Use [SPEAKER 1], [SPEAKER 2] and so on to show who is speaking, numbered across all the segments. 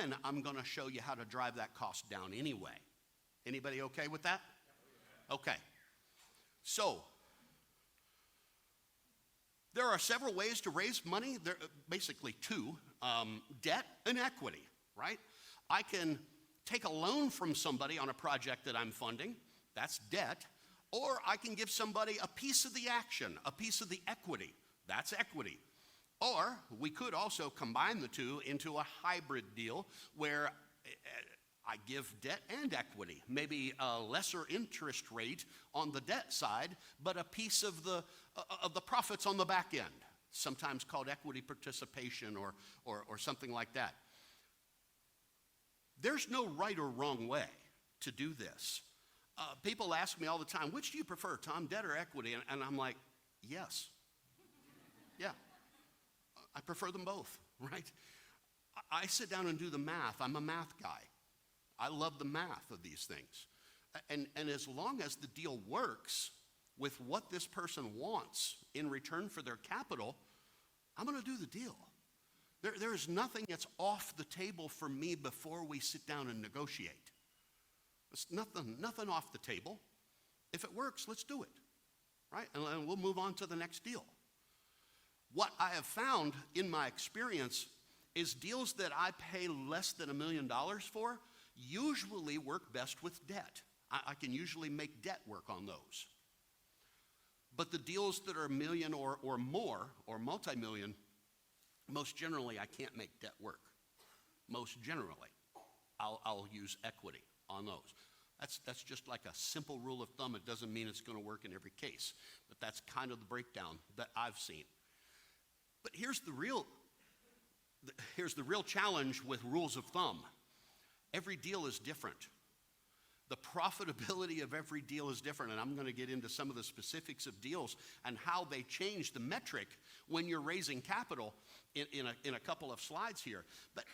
[SPEAKER 1] then I'm going to show you how to drive that cost down anyway. Anybody okay with that? Okay. So, there are several ways to raise money. There are basically two, debt and equity, right? I can take a loan from somebody on a project that I'm funding, that's debt, or I can give somebody a piece of the action, a piece of the equity, that's equity. Or we could also combine the two into a hybrid deal where I give debt and equity, maybe a lesser interest rate on the debt side, but a piece of the profits on the back end, sometimes called equity participation or something like that. There's no right or wrong way to do this. People ask me all the time, which do you prefer, Tom, debt or equity? And I'm like, yes. Yeah, I prefer them both, right? I sit down and do the math. I'm a math guy. I love the math of these things. And as long as the deal works with what this person wants in return for their capital, I'm going to do the deal. There is nothing that's off the table for me before we sit down and negotiate. There's nothing off the table. If it works, let's do it, right? And we'll move on to the next deal. What I have found in my experience is deals that I pay less than $1 million for usually work best with debt. I can usually make debt work on those. But the deals that are $1 million or more, or multi-million, most generally I can't make debt work. Most generally, I'll use equity on those. That's just like a simple rule of thumb. It doesn't mean it's going to work in every case, but that's kind of the breakdown that I've seen. But here's the real challenge with rules of thumb. Every deal is different. The profitability of every deal is different, and I'm going to get into some of the specifics of deals and how they change the metric when you're raising capital in a couple of slides here. But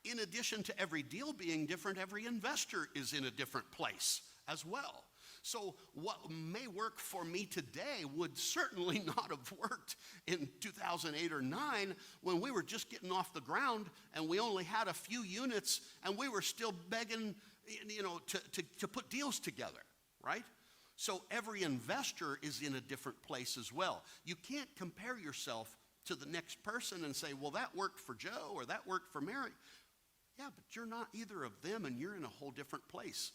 [SPEAKER 1] in addition to every deal being different, every investor is in a different place as well. So what may work for me today would certainly not have worked in 2008 or 9 when we were just getting off the ground and we only had a few units and we were still begging, to put deals together, right? So every investor is in a different place as well. You can't compare yourself to the next person and say, well, that worked for Joe or that worked for Mary. Yeah, but you're not either of them and you're in a whole different place.